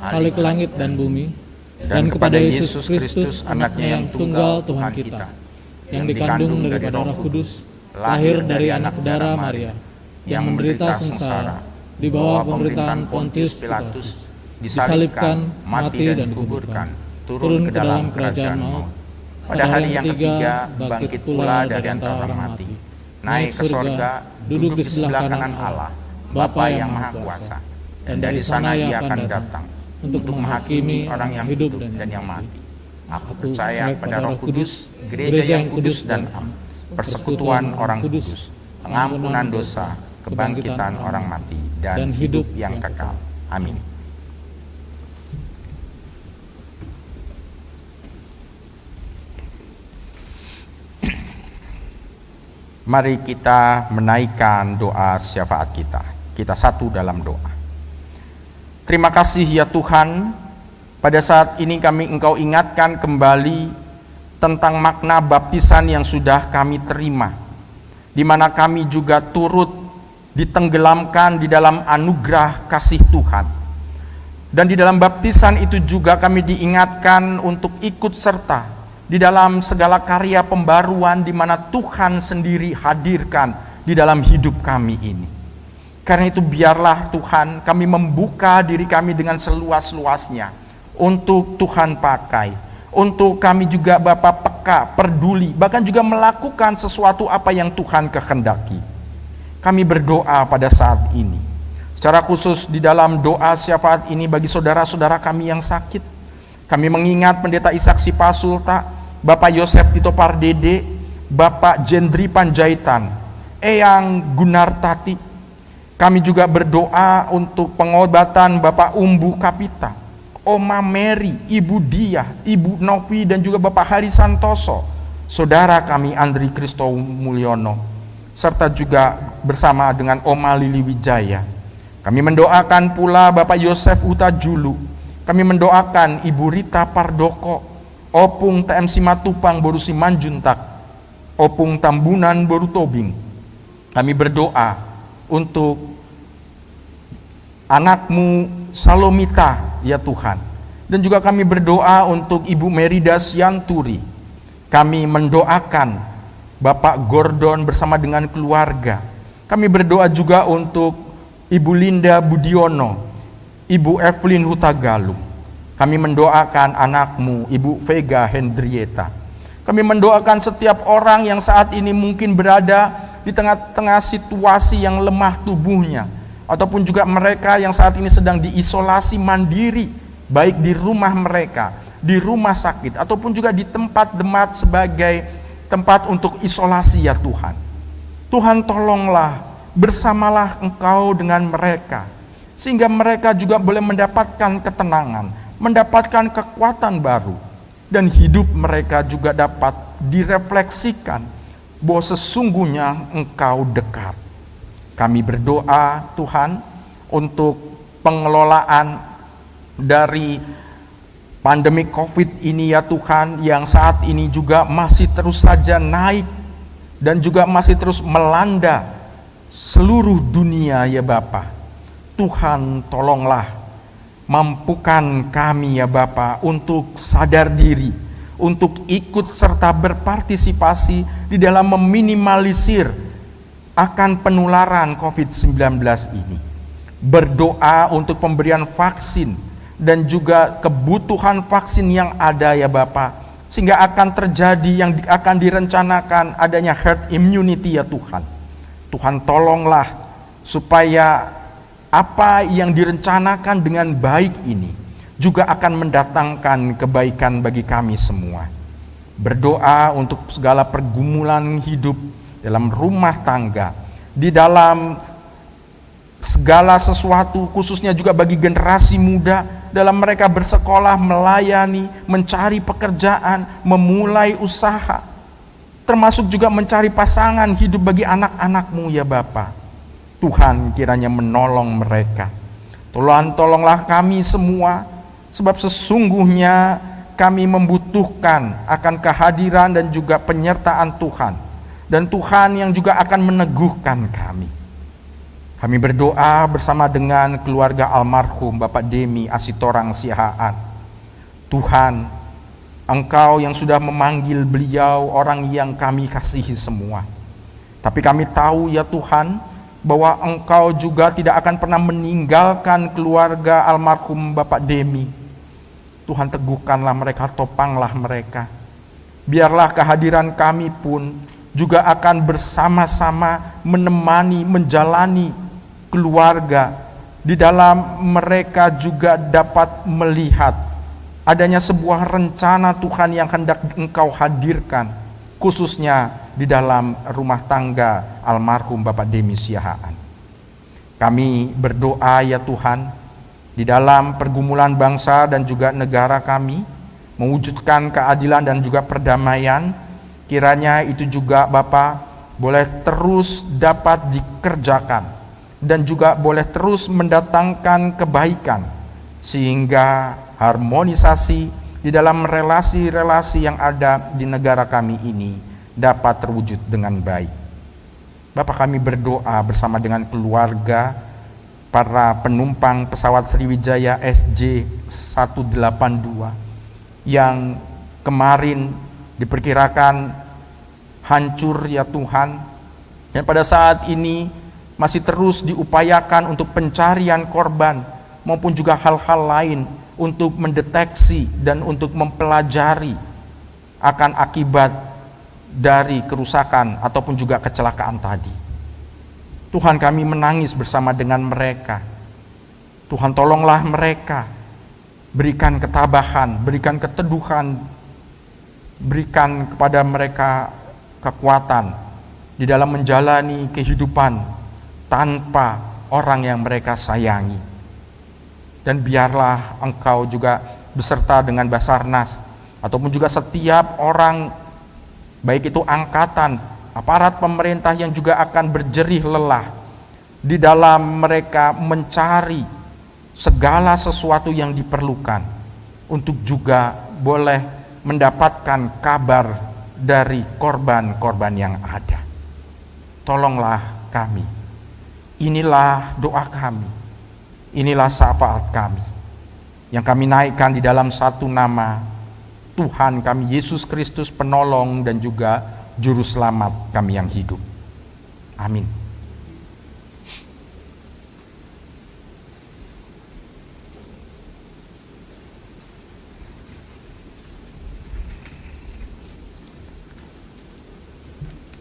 Khalik langit dan bumi, dan kepada Yesus Kristus, anaknya yang tunggal Tuhan kita, yang dikandung daripada Roh Kudus, lahir dari anak darah Maria, yang menderita sengsara, di bawah pemerintahan Pontius Pilatus, disalibkan, mati dan dikuburkan, turun ke dalam kerajaan maut, pada hari yang ketiga bangkit pula dari antara orang mati, naik ke sorga, duduk di sebelah kanan Allah, Bapa yang Maha Kuasa, dan dari sana Ia akan datang untuk menghakimi orang yang hidup dan yang mati. Aku percaya pada Roh Kudus, gereja yang kudus dan am, persekutuan orang kudus, pengampunan dosa, kebangkitan orang mati, dan hidup yang kekal. Amin. Mari kita menaikkan doa syafaat kita. Kita satu dalam doa. Terima kasih ya Tuhan, pada saat ini Engkau ingatkan kembali tentang makna baptisan yang sudah kami terima, di mana kami juga turut ditenggelamkan di dalam anugerah kasih Tuhan. Dan di dalam baptisan itu juga kami diingatkan untuk ikut serta di dalam segala karya pembaruan di mana Tuhan sendiri hadirkan di dalam hidup kami ini. Karena itu biarlah Tuhan kami membuka diri kami dengan seluas-luasnya untuk Tuhan pakai, untuk kami juga Bapa peka, peduli, bahkan juga melakukan sesuatu apa yang Tuhan kehendaki. Kami berdoa pada saat ini, secara khusus di dalam doa syafaat ini bagi saudara-saudara kami yang sakit. Kami mengingat Pendeta Ishak Sipasulta, Bapak Yosef Tito Pardede, Bapak Jendri Panjaitan, Eyang Gunartati. Kami juga berdoa untuk pengobatan Bapak Umbu Kapita, Oma Mary, Ibu Diah, Ibu Novi, dan juga Bapak Hari Santoso, saudara kami Andri Kristo Mulyono, serta juga bersama dengan Oma Lili Wijaya. Kami mendoakan pula Bapak Yosef Huta Julu. Kami mendoakan Ibu Rita Pardoko, Opung TM Simatupang Boru Simanjuntak, Opung Tambunan Boru Tobing. Kami berdoa untuk anakmu Salomita ya Tuhan. Dan juga kami berdoa untuk Ibu Merida Sianturi. Kami mendoakan Bapak Gordon bersama dengan keluarga. Kami berdoa juga untuk Ibu Linda Budiono, Ibu Evelyn Hutagalung. Kami mendoakan anakmu, Ibu Vega Hendrieta. Kami mendoakan setiap orang yang saat ini mungkin berada di tengah-tengah situasi yang lemah tubuhnya, ataupun juga mereka yang saat ini sedang diisolasi mandiri, baik di rumah mereka, di rumah sakit, ataupun juga di tempat sebagai tempat untuk isolasi ya Tuhan. Tuhan tolonglah, bersamalah Engkau dengan mereka, sehingga mereka juga boleh mendapatkan ketenangan, mendapatkan kekuatan baru, dan hidup mereka juga dapat direfleksikan bahwa sesungguhnya Engkau dekat. Kami berdoa Tuhan untuk pengelolaan dari pandemi COVID ini ya Tuhan, yang saat ini juga masih terus saja naik dan juga masih terus melanda seluruh dunia ya Bapa. Tuhan tolonglah, mampukan kami ya Bapa untuk sadar diri, untuk ikut serta berpartisipasi di dalam meminimalisir akan penularan COVID-19 ini. Berdoa untuk pemberian vaksin dan juga kebutuhan vaksin yang ada ya Bapa, sehingga akan terjadi yang akan direncanakan adanya herd immunity ya Tuhan. Tuhan tolonglah supaya apa yang direncanakan dengan baik ini juga akan mendatangkan kebaikan bagi kami semua. Berdoa untuk segala pergumulan hidup dalam rumah tangga, di dalam segala sesuatu, khususnya juga bagi generasi muda, dalam mereka bersekolah, melayani, mencari pekerjaan, memulai usaha, termasuk juga mencari pasangan hidup bagi anak-anak-Mu ya Bapa. Tuhan kiranya menolong mereka. Tolonglah kami semua, sebab sesungguhnya kami membutuhkan akan kehadiran dan juga penyertaan Tuhan, dan Tuhan yang juga akan meneguhkan kami. Kami berdoa bersama dengan keluarga almarhum Bapak Demi Asitorang Sihaan. Tuhan, Engkau yang sudah memanggil beliau orang yang kami kasihi semua. Tapi kami tahu ya Tuhan, bahwa Engkau juga tidak akan pernah meninggalkan keluarga almarhum Bapak Demi. Tuhan, teguhkanlah mereka, topanglah mereka. Biarlah kehadiran kami pun juga akan bersama-sama menemani, menjalani keluarga. Di dalam mereka juga dapat melihat adanya sebuah rencana Tuhan yang hendak Engkau hadirkan, khususnya di dalam rumah tangga almarhum Bapak Demi Sihaan. Kami berdoa ya Tuhan, di dalam pergumulan bangsa dan juga negara kami, mewujudkan keadilan dan juga perdamaian, kiranya itu juga Bapa boleh terus dapat dikerjakan dan juga boleh terus mendatangkan kebaikan, sehingga harmonisasi di dalam relasi-relasi yang ada di negara kami ini dapat terwujud dengan baik. Bapa, kami berdoa bersama dengan keluarga para penumpang pesawat Sriwijaya SJ182 yang kemarin diperkirakan hancur ya Tuhan, dan pada saat ini masih terus diupayakan untuk pencarian korban maupun juga hal-hal lain untuk mendeteksi dan untuk mempelajari akan akibat dari kerusakan ataupun juga kecelakaan tadi. Tuhan, kami menangis bersama dengan mereka. Tuhan, tolonglah mereka, berikan ketabahan, berikan keteduhan, berikan kepada mereka kekuatan di dalam menjalani kehidupan tanpa orang yang mereka sayangi. Dan biarlah Engkau juga beserta dengan Basarnas ataupun juga setiap orang, baik itu angkatan, aparat pemerintah yang juga akan berjerih lelah di dalam mereka mencari segala sesuatu yang diperlukan untuk juga boleh mendapatkan kabar dari korban-korban yang ada. Tolonglah kami. Inilah doa kami. Inilah syafaat kami yang kami naikkan di dalam satu nama Tuhan kami Yesus Kristus, penolong dan juga juru selamat kami yang hidup. Amin.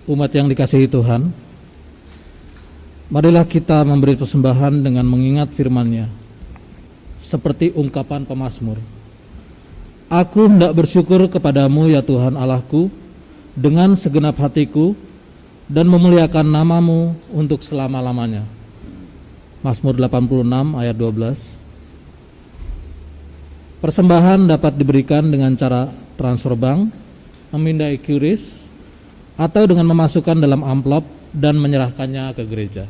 Umat yang dikasihi Tuhan, marilah kita memberi persembahan dengan mengingat firman-Nya, seperti ungkapan pemazmur. Aku hendak bersyukur kepadamu ya Tuhan Allahku, dengan segenap hatiku, dan memuliakan namamu untuk selama-lamanya. Mazmur 86 ayat 12. Persembahan dapat diberikan dengan cara transfer bank, memindai QRIS, atau dengan memasukkan dalam amplop dan menyerahkannya ke gereja.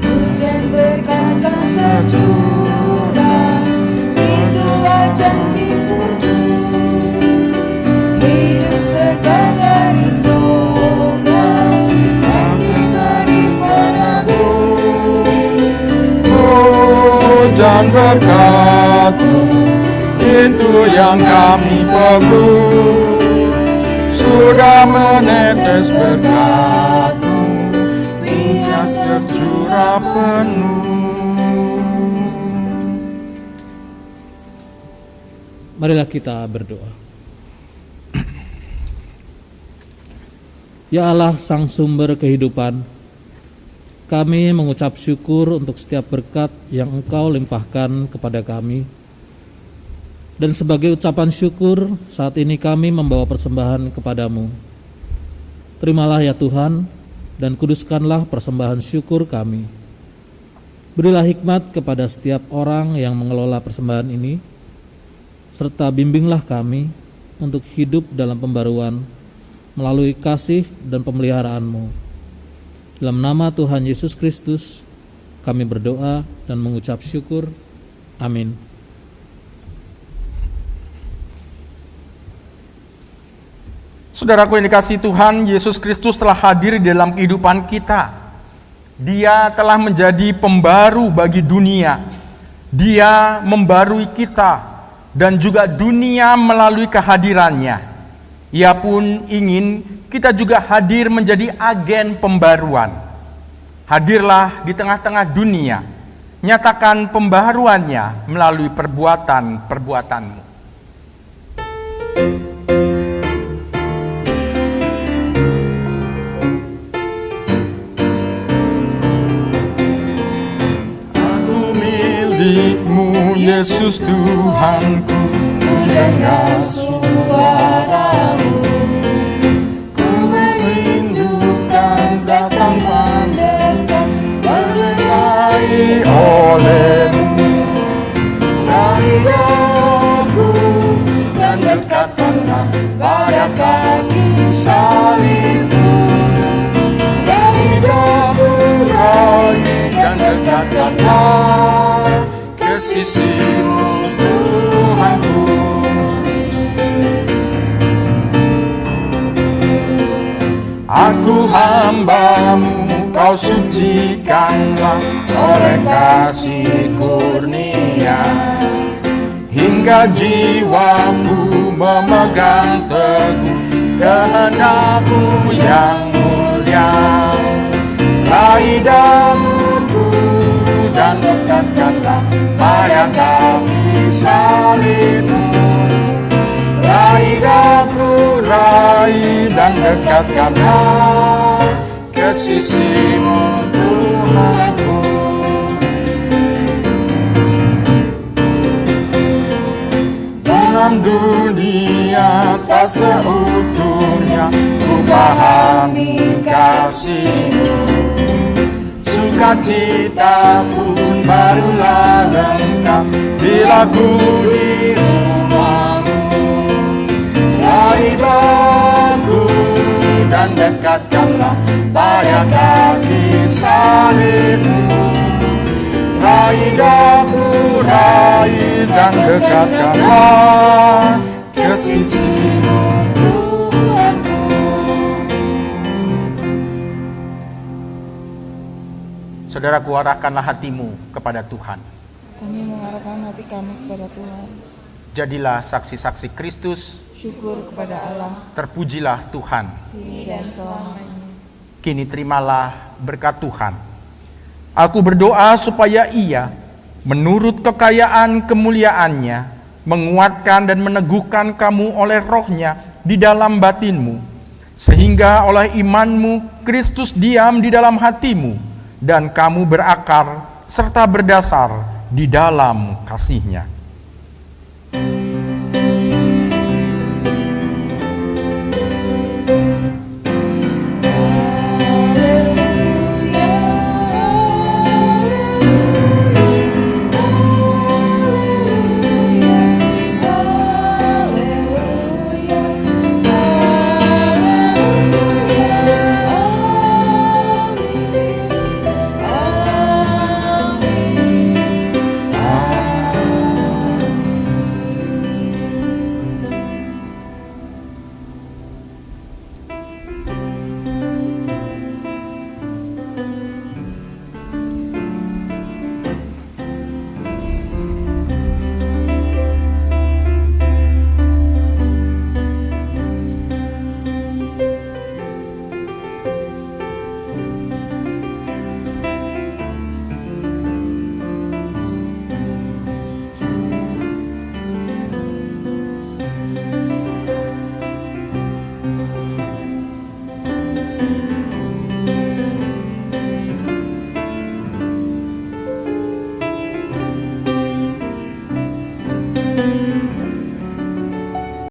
Hujan berkat tercurah, itulah janji kudus. Hidup segar dari surga yang diberi penebus. Hujan berkat-Mu, itu yang kami perlu. Sudah menetes berkat-Mu, minyak tercurah penuh. Marilah kita berdoa. Ya Allah, Sang Sumber kehidupan, kami mengucap syukur untuk setiap berkat yang Engkau limpahkan kepada kami. Dan sebagai ucapan syukur, saat ini kami membawa persembahan kepadamu. Terimalah ya Tuhan, dan kuduskanlah persembahan syukur kami. Berilah hikmat kepada setiap orang yang mengelola persembahan ini, serta bimbinglah kami untuk hidup dalam pembaruan melalui kasih dan pemeliharaan-Mu. Dalam nama Tuhan Yesus Kristus, kami berdoa dan mengucap syukur. Amin. Saudaraku yang dikasihi Tuhan, Yesus Kristus telah hadir di dalam kehidupan kita. Dia telah menjadi pembaru bagi dunia. Dia membarui kita dan juga dunia melalui kehadirannya. Ia pun ingin kita juga hadir menjadi agen pembaruan. Hadirlah di tengah-tengah dunia, nyatakan pembaruannya melalui perbuatan-perbuatanmu. Aku milikmu, Yesus Tuhanku, ku dengar suara-Mu. Ku merindukan datang mendekat, berdekati oleh-Mu. Raih daku dan dekatkanlah pada kaki salib-Mu. Raih daku, raih dan dekatkanlah ke sisi-Mu, Tuhanku. Aku hamba-Mu, Kau sucikanlah oleh kasih kurnia, hingga jiwaku memegang teguh kehendak-Mu yang mulia. Raih daku dan dekatkanlah pada kaki salib-Mu. Raih daku, raih dan dekatkanlah ke sisi-Mu, Tuhanku. Dalam dunia tak seutuhnya ku pahami kasih-Mu. Sukacita pun barulah lengkap bila ku di rumah-Mu. Raih daku dan dekatkanlah pada kaki salib-Mu. Raih daku, raih dan dekatkanlah ke sisi-Mu, Tuhanku. Saudaraku, arahkanlah hatimu kepada Tuhan. Kami mengarahkan hati kami kepada Tuhan. Jadilah saksi-saksi Kristus. Syukur kepada Allah, Terpujilah Tuhan. kini dan selamanya. Kini terimalah berkat Tuhan. Aku berdoa supaya Ia, menurut kekayaan kemuliaan-Nya, menguatkan dan meneguhkan kamu oleh Roh-Nya di dalam batinmu, sehingga oleh imanmu Kristus diam di dalam hatimu, dan kamu berakar serta berdasar di dalam kasih-Nya.